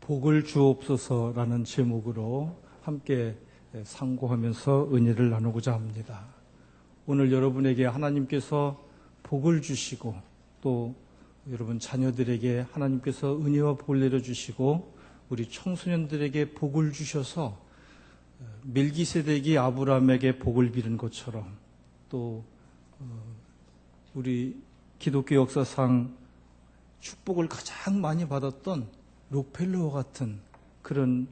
복을 주옵소서라는 제목으로 함께 상고하면서 은혜를 나누고자 합니다. 오늘 여러분에게 하나님께서 복을 주시고 또 여러분 자녀들에게 하나님께서 은혜와 복을 내려주시고 우리 청소년들에게 복을 주셔서 멜기세덱이 아브라함에게 복을 빌은 것처럼 또 우리 기독교 역사상 축복을 가장 많이 받았던 록펠러와 같은 그런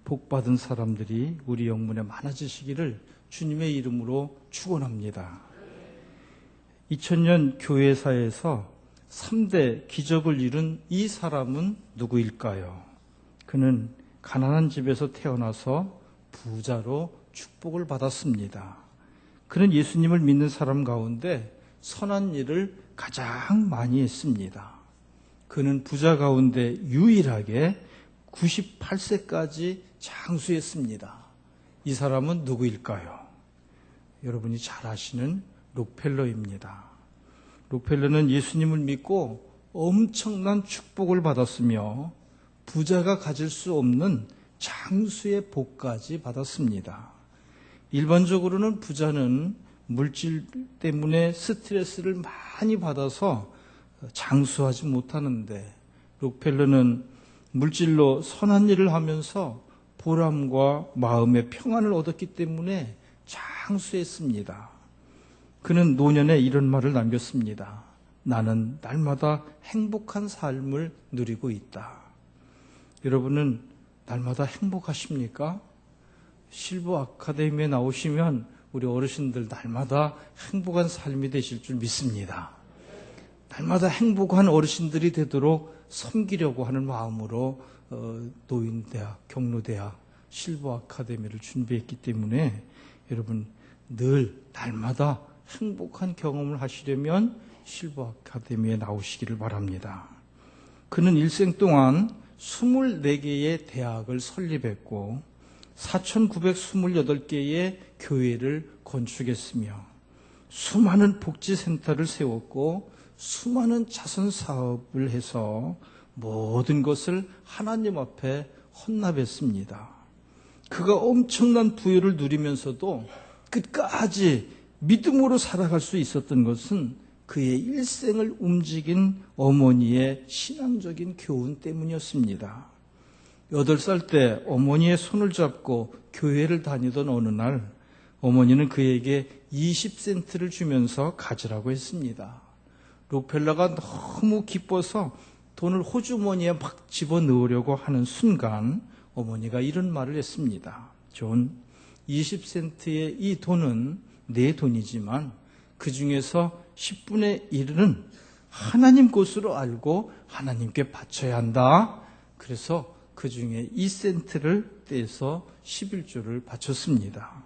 복받은 사람들이 우리 영문에 많아지시기를 주님의 이름으로 축원합니다. 2000년 교회사에서 3대 기적을 이룬 이 사람은 누구일까요? 그는 가난한 집에서 태어나서 부자로 축복을 받았습니다. 그는 예수님을 믿는 사람 가운데 선한 일을 가장 많이 했습니다. 그는 부자 가운데 유일하게 98세까지 장수했습니다. 이 사람은 누구일까요? 여러분이 잘 아시는 록펠러입니다. 록펠러는 예수님을 믿고 엄청난 축복을 받았으며 부자가 가질 수 없는 장수의 복까지 받았습니다. 일반적으로는 부자는 물질 때문에 스트레스를 많이 받아서 장수하지 못하는데 록펠러는 물질로 선한 일을 하면서 보람과 마음의 평안을 얻었기 때문에 장수했습니다. 그는 노년에 이런 말을 남겼습니다. 나는 날마다 행복한 삶을 누리고 있다. 여러분은 날마다 행복하십니까? 실버 아카데미에 나오시면 우리 어르신들 날마다 행복한 삶이 되실 줄 믿습니다. 날마다 행복한 어르신들이 되도록 섬기려고 하는 마음으로 노인대학, 경로대학, 실버 아카데미를 준비했기 때문에 여러분 늘 날마다 행복한 경험을 하시려면 실버 아카데미에 나오시기를 바랍니다. 그는 일생 동안 24개의 대학을 설립했고 4,928개의 교회를 건축했으며 수많은 복지센터를 세웠고 수많은 자선사업을 해서 모든 것을 하나님 앞에 헌납했습니다. 그가 엄청난 부유를 누리면서도 끝까지 믿음으로 살아갈 수 있었던 것은 그의 일생을 움직인 어머니의 신앙적인 교훈 때문이었습니다. 8살 때 어머니의 손을 잡고 교회를 다니던 어느 날 어머니는 그에게 20센트를 주면서 가지라고 했습니다. 록펠러가 너무 기뻐서 돈을 호주머니에 막 집어넣으려고 하는 순간 어머니가 이런 말을 했습니다. 존, 20센트의 이 돈은 내 돈이지만 그 중에서 10분의 1은 하나님 것으로 알고 하나님께 바쳐야 한다. 그래서 그 중에 2센트를 떼서 11조를 바쳤습니다.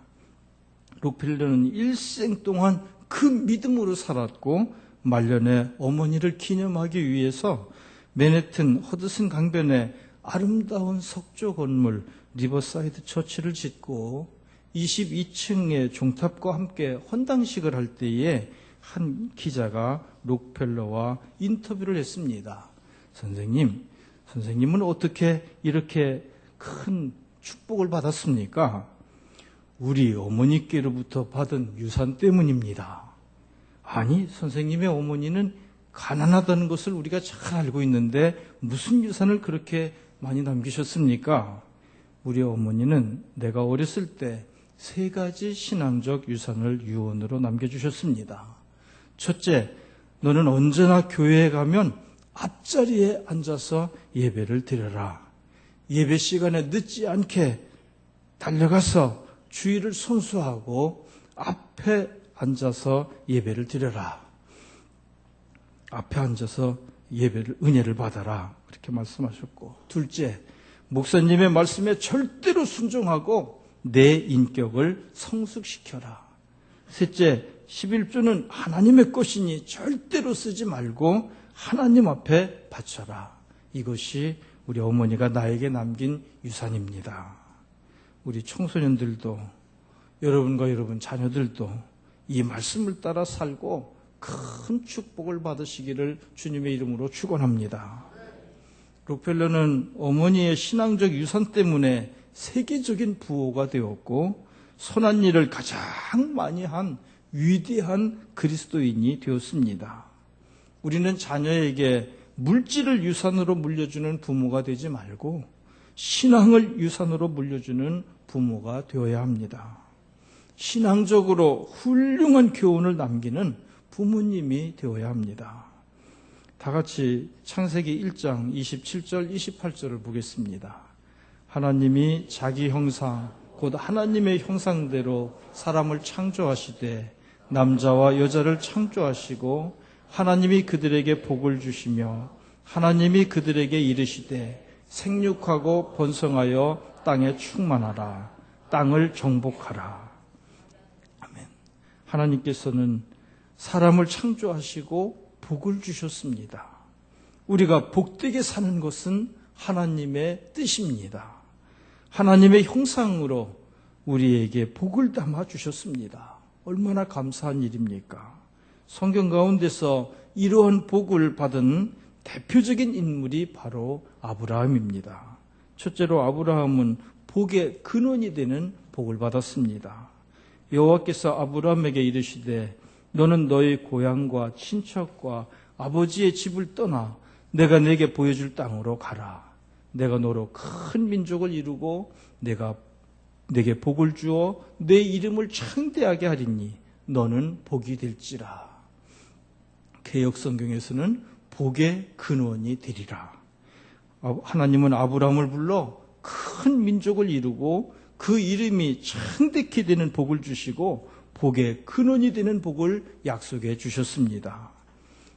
록펠러는 일생 동안 그 믿음으로 살았고 말년에 어머니를 기념하기 위해서 맨해튼 허드슨 강변에 아름다운 석조 건물 리버사이드 처치를 짓고 22층의 종탑과 함께 헌당식을 할 때에 한 기자가 록펠러와 인터뷰를 했습니다. 선생님은 어떻게 이렇게 큰 축복을 받았습니까? 우리 어머니께로부터 받은 유산 때문입니다. 아니, 선생님의 어머니는 가난하다는 것을 우리가 잘 알고 있는데 무슨 유산을 그렇게 많이 남기셨습니까? 우리 어머니는 내가 어렸을 때 3가지 신앙적 유산을 유언으로 남겨주셨습니다. 첫째, 너는 언제나 교회에 가면 앞자리에 앉아서 예배를 드려라. 예배 시간에 늦지 않게 달려가서 주의를 손수하고 앞에 앉아서 예배를 드려라. 앞에 앉아서 은혜를 받아라. 그렇게 말씀하셨고, 둘째, 목사님의 말씀에 절대로 순종하고 내 인격을 성숙시켜라. 셋째, 11조는 하나님의 것이니 절대로 쓰지 말고 하나님 앞에 바쳐라. 이것이 우리 어머니가 나에게 남긴 유산입니다. 우리 청소년들도 여러분과 여러분 자녀들도 이 말씀을 따라 살고 큰 축복을 받으시기를 주님의 이름으로 축원합니다. 록펠러는 어머니의 신앙적 유산 때문에 세계적인 부호가 되었고 선한 일을 가장 많이 한 위대한 그리스도인이 되었습니다. 우리는 자녀에게 물질을 유산으로 물려주는 부모가 되지 말고 신앙을 유산으로 물려주는 부모가 되어야 합니다. 신앙적으로 훌륭한 교훈을 남기는 부모님이 되어야 합니다. 다 같이 창세기 1장 27절 28절을 보겠습니다. 하나님이 자기 형상 곧 하나님의 형상대로 사람을 창조하시되 남자와 여자를 창조하시고 하나님이 그들에게 복을 주시며 하나님이 그들에게 이르시되 생육하고 번성하여 땅에 충만하라 땅을 정복하라. 아멘. 하나님께서는 사람을 창조하시고 복을 주셨습니다. 우리가 복되게 사는 것은 하나님의 뜻입니다. 하나님의 형상으로 우리에게 복을 담아 주셨습니다. 얼마나 감사한 일입니까? 성경 가운데서 이러한 복을 받은 대표적인 인물이 바로 아브라함입니다. 첫째로 아브라함은 복의 근원이 되는 복을 받았습니다. 여호와께서 아브라함에게 이르시되 너는 너의 고향과 친척과 아버지의 집을 떠나 내가 내게 보여줄 땅으로 가라. 내가 너로 큰 민족을 이루고 내가 내게 복을 주어 내 이름을 창대하게 하리니 너는 복이 될지라. 개역성경에서는 복의 근원이 되리라. 하나님은 아브라함을 불러 큰 민족을 이루고 그 이름이 창대케 되는 복을 주시고 복의 근원이 되는 복을 약속해 주셨습니다.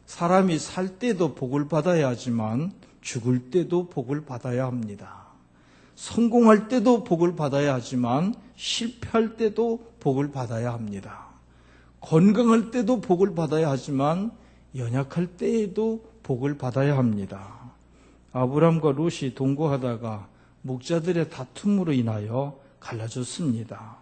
사람이 살 때도 복을 받아야 하지만 죽을 때도 복을 받아야 합니다. 성공할 때도 복을 받아야 하지만 실패할 때도 복을 받아야 합니다. 건강할 때도 복을 받아야 하지만 연약할 때에도 복을 받아야 합니다. 아브람과 롯이 동거하다가 목자들의 다툼으로 인하여 갈라졌습니다.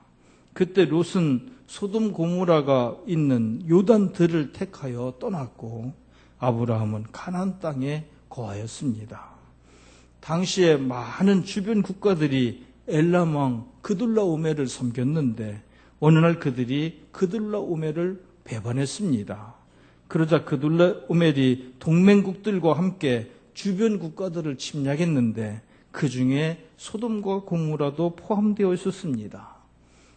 그때 롯은 소돔 고모라가 있는 요단들을 택하여 떠났고 아브라함은 가나안 땅에 거하였습니다. 당시에 많은 주변 국가들이 엘람 왕 그둘라오멜을 섬겼는데 어느 날 그들이 그둘라오멜을 배반했습니다. 그러자 그둘라오멜이 동맹국들과 함께 주변 국가들을 침략했는데 그 중에 소돔과 고모라도 포함되어 있었습니다.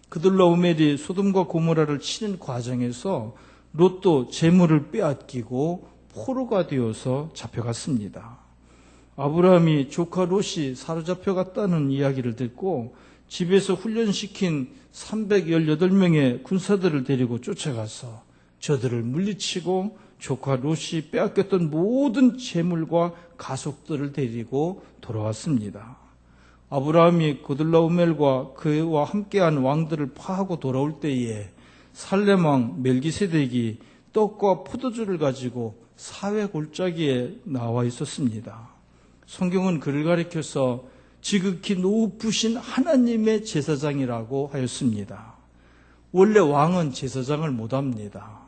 그둘라오멜이 소돔과 고모라를 치는 과정에서 롯도 재물을 빼앗기고 포로가 되어서 잡혀갔습니다. 아브라함이 조카 롯이 사로잡혀갔다는 이야기를 듣고 집에서 훈련시킨 318명의 군사들을 데리고 쫓아가서 저들을 물리치고 조카 롯이 빼앗겼던 모든 재물과 가속들을 데리고 돌아왔습니다. 아브라함이 그둘라오멜과 그와 함께한 왕들을 파하고 돌아올 때에 살렘 왕 멜기세덱이 떡과 포도주를 가지고 사회 골짜기에 나와 있었습니다. 성경은 그를 가리켜서 지극히 높으신 하나님의 제사장이라고 하였습니다. 원래 왕은 제사장을 못합니다.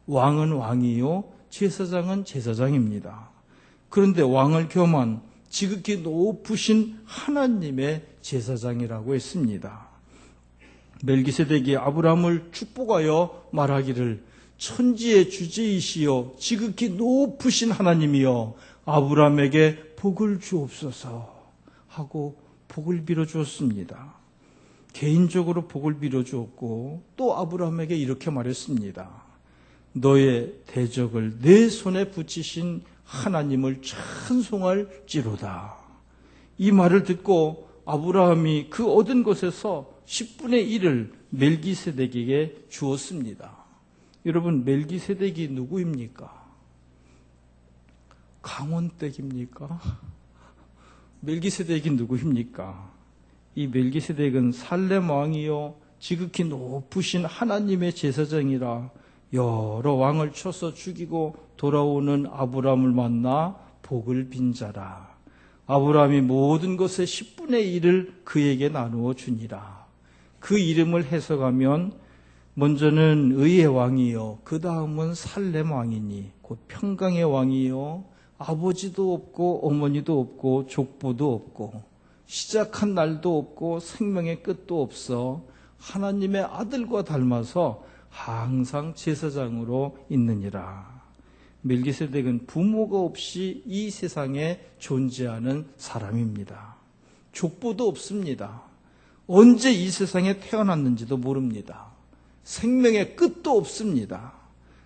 왕은 왕이요 제사장은 제사장입니다. 그런데 왕을 겸한 지극히 높으신 하나님의 제사장이라고 했습니다. 멜기세덱이 아브라함을 축복하여 말하기를 천지의 주제이시여 지극히 높으신 하나님이여 아브라함에게 복을 주옵소서 하고 복을 빌어주었습니다. 개인적으로 복을 빌어주었고 또 아브라함에게 이렇게 말했습니다. 너의 대적을 내 손에 붙이신 하나님을 찬송할지로다. 이 말을 듣고 아브라함이 그 얻은 것에서 10분의 1을 멜기세덱에게 주었습니다. 여러분, 멜기세덱이 누구입니까? 강원댁입니까? 멜기세덱이 누구입니까? 이 멜기세덱은 살렘 왕이요 지극히 높으신 하나님의 제사장이라 여러 왕을 쳐서 죽이고 돌아오는 아브라함을 만나 복을 빈 자라. 아브라함이 모든 것의 10분의 1을 그에게 나누어 주니라. 그 이름을 해석하면 먼저는 의의 왕이요 그 다음은 살렘 왕이니 곧 평강의 왕이요 아버지도 없고 어머니도 없고 족보도 없고 시작한 날도 없고 생명의 끝도 없어 하나님의 아들과 닮아서 항상 제사장으로 있느니라. 멜기세덱은 부모가 없이 이 세상에 존재하는 사람입니다. 족보도 없습니다. 언제 이 세상에 태어났는지도 모릅니다. 생명의 끝도 없습니다.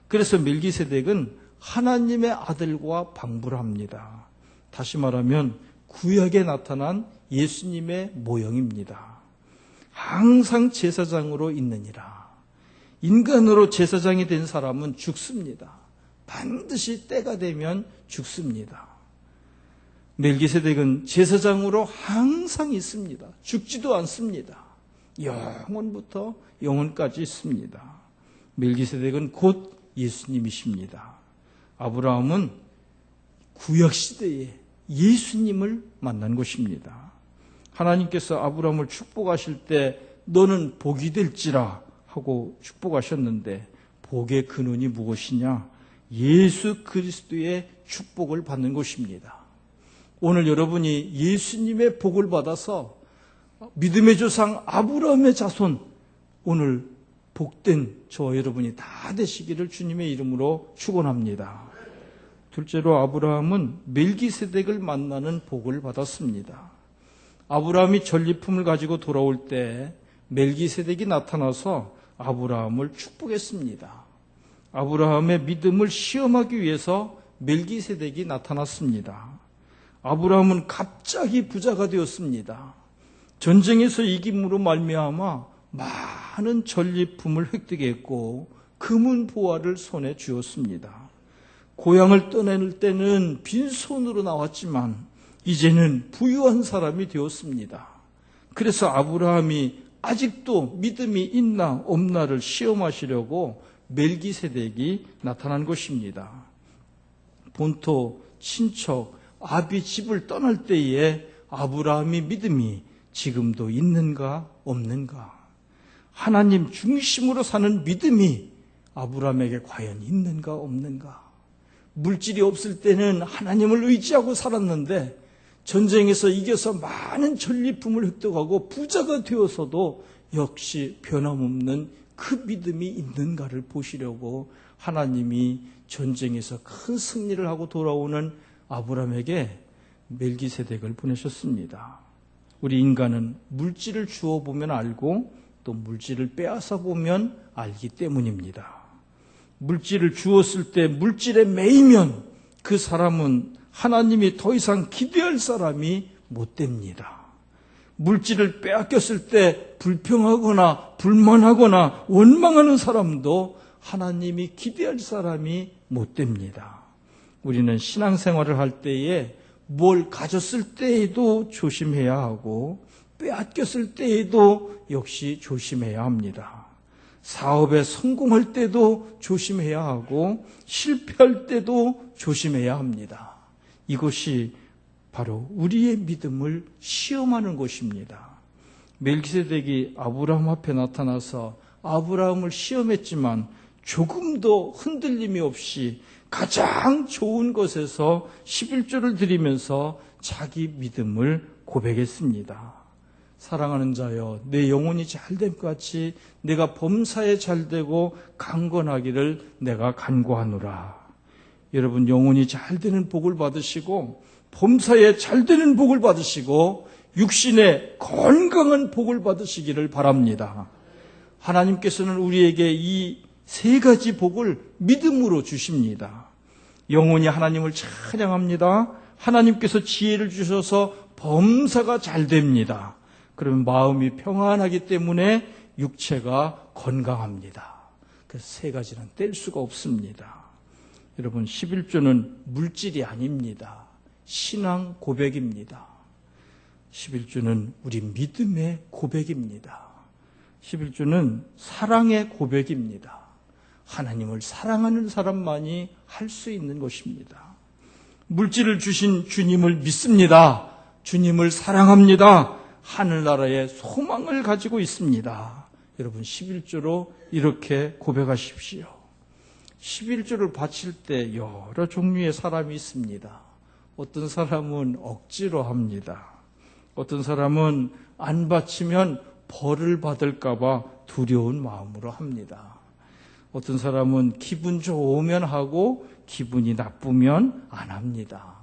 그래서 멜기세덱은 하나님의 아들과 방부를 합니다. 다시 말하면 구약에 나타난 예수님의 모형입니다. 항상 제사장으로 있느니라. 인간으로 제사장이 된 사람은 죽습니다. 반드시 때가 되면 죽습니다. 멜기세덱은 제사장으로 항상 있습니다. 죽지도 않습니다. 영원부터 영원까지 있습니다. 멜기세덱은 곧 예수님이십니다. 아브라함은 구약시대에 예수님을 만난 것입니다. 하나님께서 아브라함을 축복하실 때 너는 복이 될지라 하고 축복하셨는데 복의 근원이 무엇이냐? 예수 그리스도의 축복을 받는 것입니다. 오늘 여러분이 예수님의 복을 받아서 믿음의 조상 아브라함의 자손, 오늘 복된 저와 여러분이 다 되시기를 주님의 이름으로 축원합니다. 둘째로 아브라함은 멜기세덱을 만나는 복을 받았습니다. 아브라함이 전리품을 가지고 돌아올 때 멜기세덱이 나타나서 아브라함을 축복했습니다. 아브라함의 믿음을 시험하기 위해서 멜기세덱이 나타났습니다. 아브라함은 갑자기 부자가 되었습니다. 전쟁에서 이김으로 말미암아 많은 전리품을 획득했고 금은 보화를 손에 쥐었습니다. 고향을 떠낼 때는 빈손으로 나왔지만 이제는 부유한 사람이 되었습니다. 그래서 아브라함이 아직도 믿음이 있나 없나를 시험하시려고 멜기세덱이 나타난 것입니다. 본토, 친척, 아비 집을 떠날 때에 아브라함의 믿음이 지금도 있는가 없는가? 하나님 중심으로 사는 믿음이 아브라함에게 과연 있는가 없는가? 물질이 없을 때는 하나님을 의지하고 살았는데 전쟁에서 이겨서 많은 전리품을 획득하고 부자가 되어서도 역시 변함없는 그 믿음이 있는가를 보시려고 하나님이 전쟁에서 큰 승리를 하고 돌아오는 아브라함에게 멜기세덱을 보내셨습니다. 우리 인간은 물질을 주어 보면 알고 또 물질을 빼앗아 보면 알기 때문입니다. 물질을 주었을 때 물질에 매이면 그 사람은 하나님이 더 이상 기대할 사람이 못 됩니다. 물질을 빼앗겼을 때 불평하거나 불만하거나 원망하는 사람도 하나님이 기대할 사람이 못 됩니다. 우리는 신앙생활을 할 때에 뭘 가졌을 때에도 조심해야 하고 빼앗겼을 때에도 역시 조심해야 합니다. 사업에 성공할 때도 조심해야 하고 실패할 때도 조심해야 합니다. 이것이 바로 우리의 믿음을 시험하는 것입니다. 멜기세덱이 아브라함 앞에 나타나서 아브라함을 시험했지만 조금도 흔들림이 없이 가장 좋은 것에서 11조를 드리면서 자기 믿음을 고백했습니다. 사랑하는 자여, 내 영혼이 잘됨 같이 내가 범사에 잘되고 강건하기를 내가 간구하노라. 여러분 영혼이 잘되는 복을 받으시고 범사에 잘되는 복을 받으시고 육신의 건강한 복을 받으시기를 바랍니다. 하나님께서는 우리에게 이 세 가지 복을 믿음으로 주십니다. 영혼이 하나님을 찬양합니다. 하나님께서 지혜를 주셔서 범사가 잘 됩니다. 그러면 마음이 평안하기 때문에 육체가 건강합니다. 그 세 가지는 뗄 수가 없습니다. 여러분 11조는 물질이 아닙니다. 신앙 고백입니다. 11조는 우리 믿음의 고백입니다. 11조는 사랑의 고백입니다. 하나님을 사랑하는 사람만이 할 수 있는 것입니다. 물질을 주신 주님을 믿습니다. 주님을 사랑합니다. 하늘나라의 소망을 가지고 있습니다. 여러분 11조로 이렇게 고백하십시오. 11조를 바칠 때 여러 종류의 사람이 있습니다. 어떤 사람은 억지로 합니다. 어떤 사람은 안 바치면 벌을 받을까 봐 두려운 마음으로 합니다. 어떤 사람은 기분 좋으면 하고 기분이 나쁘면 안 합니다.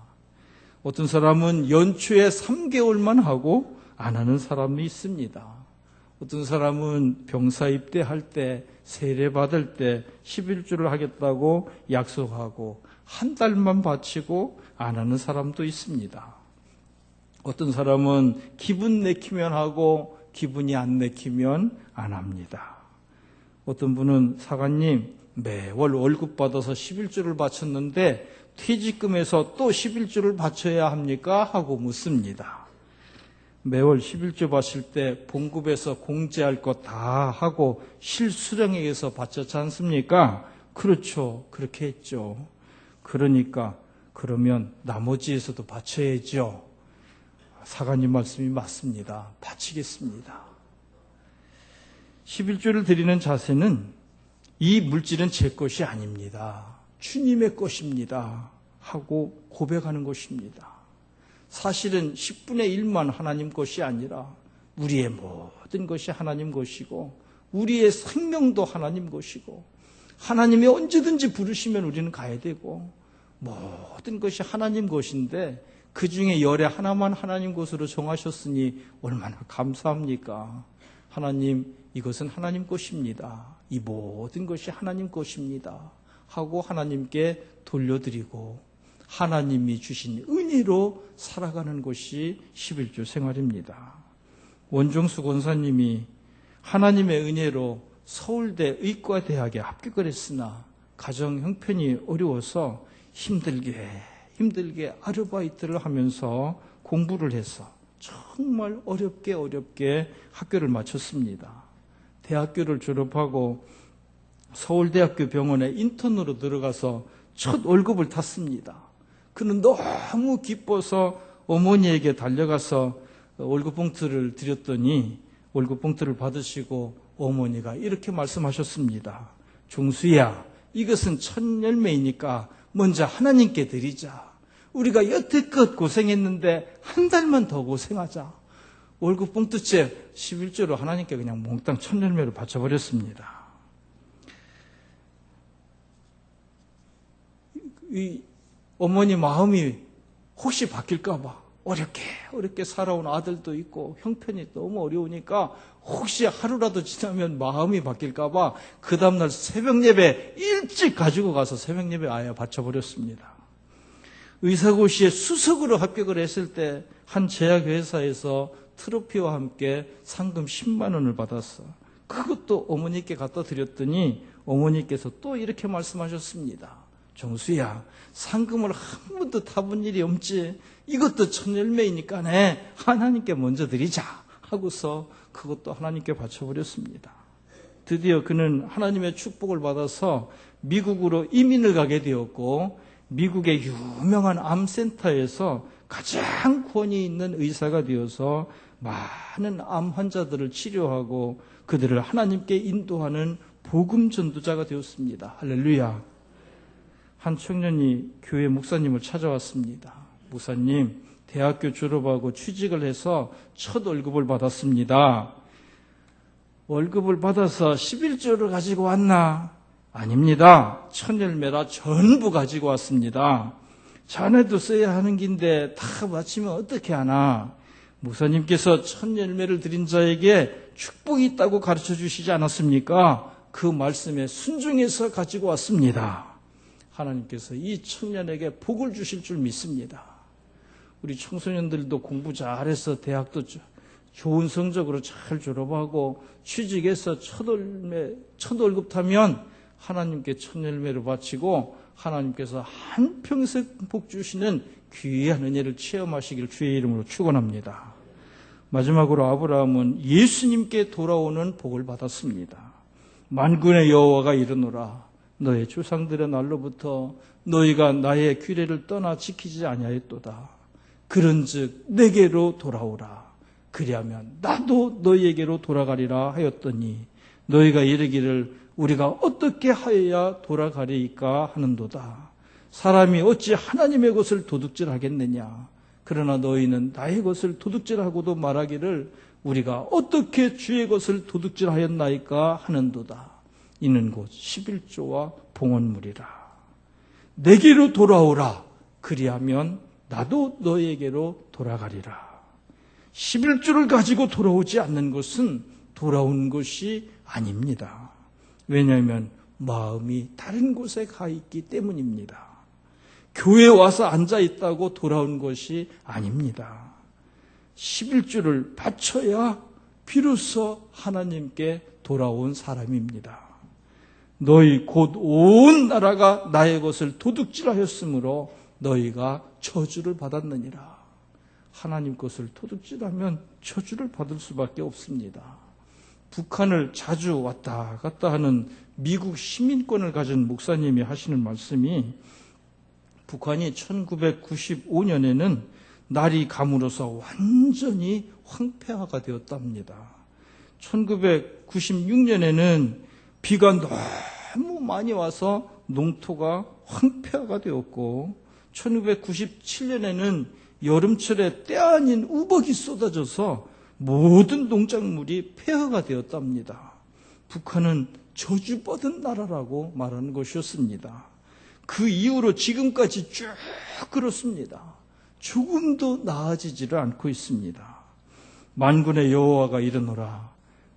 어떤 사람은 연초에 3개월만 하고 안 하는 사람이 있습니다. 어떤 사람은 병사 입대할 때, 세례 받을 때 11주를 하겠다고 약속하고 한 달만 바치고 안 하는 사람도 있습니다. 어떤 사람은 기분 내키면 하고 기분이 안 내키면 안 합니다. 어떤 분은 사관님, 매월 월급 받아서 11주를 바쳤는데 퇴직금에서 또 11주를 바쳐야 합니까? 하고 묻습니다. 매월 11주 바칠 때 봉급에서 공제할 것 다 하고 실수령액에서 바쳤지 않습니까? 그렇죠. 그렇게 했죠. 그러면 나머지에서도 바쳐야죠. 사관님 말씀이 맞습니다. 바치겠습니다. 11주를 드리는 자세는 이 물질은 제 것이 아닙니다. 주님의 것입니다. 하고 고백하는 것입니다. 사실은 10분의 1만 하나님 것이 아니라 우리의 모든 것이 하나님 것이고 우리의 생명도 하나님 것이고 하나님이 언제든지 부르시면 우리는 가야 되고 모든 것이 하나님 것인데 그 중에 열의 하나만 하나님 것으로 정하셨으니 얼마나 감사합니까? 하나님, 이것은 하나님 것입니다. 이 모든 것이 하나님 것입니다. 하고 하나님께 돌려드리고 하나님이 주신 은혜로 살아가는 것이 11주 생활입니다. 원종수 권사님이 하나님의 은혜로 서울대 의과대학에 합격을 했으나 가정 형편이 어려워서 힘들게 아르바이트를 하면서 공부를 해서 정말 어렵게 학교를 마쳤습니다. 대학교를 졸업하고 서울대학교 병원에 인턴으로 들어가서 첫 월급을 탔습니다. 그는 너무 기뻐서 어머니에게 달려가서 월급 봉투를 드렸더니 월급 봉투를 받으시고 어머니가 이렇게 말씀하셨습니다. 종수야, 이것은 첫 열매이니까 먼저 하나님께 드리자. 우리가 여태껏 고생했는데 한 달만 더 고생하자. 월급 봉투째 11조로 하나님께 그냥 몽땅 첫 열매를 바쳐버렸습니다. 이 어머니 마음이 혹시 바뀔까 봐 어렵게 살아온 아들도 있고 형편이 너무 어려우니까 혹시 하루라도 지나면 마음이 바뀔까 봐 그 다음날 새벽 예배 일찍 가지고 가서 새벽 예배 아예 바쳐버렸습니다. 의사고시에 수석으로 합격을 했을 때 한 제약회사에서 트로피와 함께 상금 10만 원을 받았어. 그것도 어머니께 갖다 드렸더니 어머니께서 또 이렇게 말씀하셨습니다. 정수야, 상금을 한 번도 타본 일이 없지. 이것도 첫 열매이니까네 하나님께 먼저 드리자 하고서 그것도 하나님께 바쳐버렸습니다. 드디어 그는 하나님의 축복을 받아서 미국으로 이민을 가게 되었고 미국의 유명한 암센터에서 가장 권위 있는 의사가 되어서 많은 암 환자들을 치료하고 그들을 하나님께 인도하는 복음 전도자가 되었습니다. 할렐루야. 한 청년이 교회 목사님을 찾아왔습니다. 목사님, 대학교 졸업하고 취직을 해서 첫 월급을 받았습니다. 월급을 받아서 11조를 가지고 왔나? 아닙니다. 첫 열매라 전부 가지고 왔습니다. 자네도 써야 하는 긴데 다 마치면 어떻게 하나? 목사님께서 첫 열매를 드린 자에게 축복이 있다고 가르쳐 주시지 않았습니까? 그 말씀에 순종해서 가지고 왔습니다. 하나님께서 이 청년에게 복을 주실 줄 믿습니다. 우리 청소년들도 공부 잘해서 대학도 좋은 성적으로 잘 졸업하고 취직해서 첫 월급 타면 하나님께 첫 열매를 바치고 하나님께서 한평생 복 주시는 귀한 은혜를 체험하시길 주의 이름으로 축원합니다. 마지막으로 아브라함은 예수님께 돌아오는 복을 받았습니다. 만군의 여호와가 이르노라 너의 조상들의 날로부터 너희가 나의 규례를 떠나 지키지 아니하였도다. 그런즉 내게로 돌아오라. 그리하면 나도 너희에게로 돌아가리라 하였더니 너희가 이르기를 우리가 어떻게 하여야 돌아가리이까 하는도다. 사람이 어찌 하나님의 것을 도둑질하겠느냐. 그러나 너희는 나의 것을 도둑질하고도 말하기를 우리가 어떻게 주의 것을 도둑질하였나이까 하는도다. 이는 곧 11조와 봉헌물이라. 내게로 돌아오라. 그리하면 나도 너에게로 돌아가리라. 11조를 가지고 돌아오지 않는 것은 돌아온 것이 아닙니다. 왜냐하면 마음이 다른 곳에 가 있기 때문입니다. 교회에 와서 앉아 있다고 돌아온 것이 아닙니다. 11조를 바쳐야 비로소 하나님께 돌아온 사람입니다. 너희 곧 온 나라가 나의 것을 도둑질하였으므로 너희가 저주를 받았느니라. 하나님 것을 도둑질하면 저주를 받을 수밖에 없습니다. 북한을 자주 왔다 갔다 하는 미국 시민권을 가진 목사님이 하시는 말씀이 북한이 1995년에는 날이 감으로서 완전히 황폐화가 되었답니다. 1996년에는 비가 너무 많이 와서 농토가 황폐화가 되었고 1997년에는 여름철에 때 아닌 우박이 쏟아져서 모든 농작물이 폐허가 되었답니다. 북한은 저주받은 나라라고 말하는 것이었습니다. 그 이후로 지금까지 쭉 그렇습니다. 조금도 나아지지를 않고 있습니다. 만군의 여호와가 이르노라.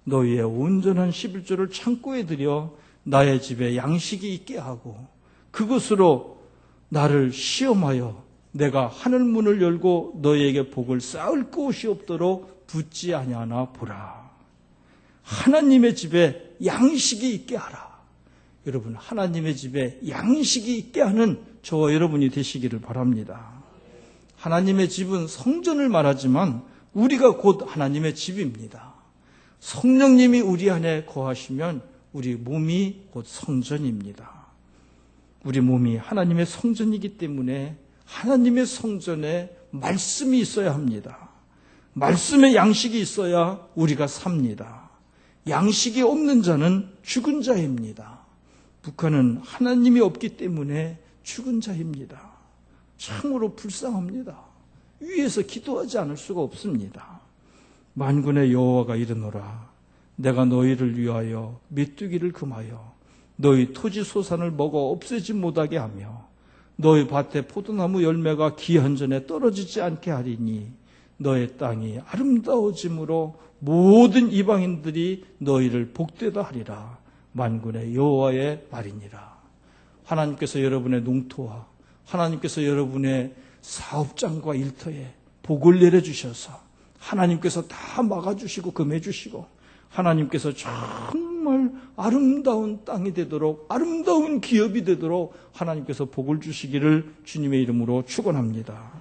너희의 온전한 11조를 창고에 들여 나의 집에 양식이 있게 하고 그것으로 나를 시험하여 내가 하늘 문을 열고 너희에게 복을 쌓을 곳이 없도록 붙지 아니하나 보라. 하나님의 집에 양식이 있게 하라. 여러분, 하나님의 집에 양식이 있게 하는 저와 여러분이 되시기를 바랍니다. 하나님의 집은 성전을 말하지만 우리가 곧 하나님의 집입니다. 성령님이 우리 안에 거하시면 우리 몸이 곧 성전입니다. 우리 몸이 하나님의 성전이기 때문에 하나님의 성전에 말씀이 있어야 합니다. 말씀에 양식이 있어야 우리가 삽니다. 양식이 없는 자는 죽은 자입니다. 북한은 하나님이 없기 때문에 죽은 자입니다. 참으로 불쌍합니다. 위에서 기도하지 않을 수가 없습니다. 만군의 여호와가 이르노라. 내가 너희를 위하여 메뚜기를 금하여 너희 토지 소산을 먹어 없애지 못하게 하며 너희 밭에 포도나무 열매가 기한 전에 떨어지지 않게 하리니 너의 땅이 아름다워짐으로 모든 이방인들이 너희를 복되다 하리라. 만군의 여호와의 말이니라. 하나님께서 여러분의 농토와 하나님께서 여러분의 사업장과 일터에 복을 내려주셔서 하나님께서 다 막아주시고 금해주시고 하나님께서 정말 아름다운 땅이 되도록 아름다운 기업이 되도록 하나님께서 복을 주시기를 주님의 이름으로 축원합니다.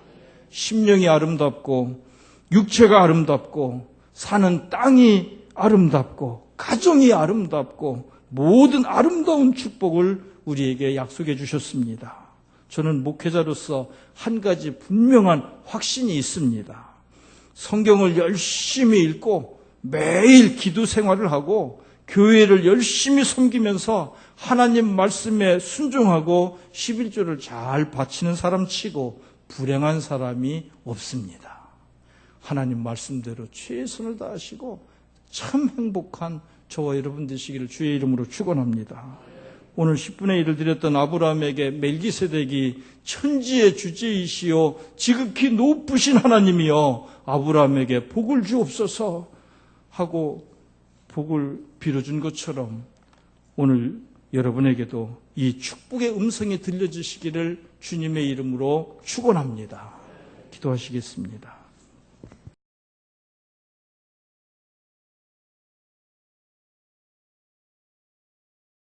심령이 아름답고 육체가 아름답고 사는 땅이 아름답고 가정이 아름답고 모든 아름다운 축복을 우리에게 약속해 주셨습니다. 저는 목회자로서 한 가지 분명한 확신이 있습니다. 성경을 열심히 읽고 매일 기도 생활을 하고 교회를 열심히 섬기면서 하나님 말씀에 순종하고 11조를 잘 바치는 사람 치고 불행한 사람이 없습니다. 하나님 말씀대로 최선을 다하시고 참 행복한 저와 여러분 되시기를 주의 이름으로 축원합니다. 오늘 10분의 1을 드렸던 아브라함에게 멜기세덱이 천지의 주제이시오 지극히 높으신 하나님이여 아브라함에게 복을 주옵소서 하고 복을 빌어준 것처럼 오늘 여러분에게도 이 축복의 음성이 들려주시기를 주님의 이름으로 축원합니다. 기도하시겠습니다.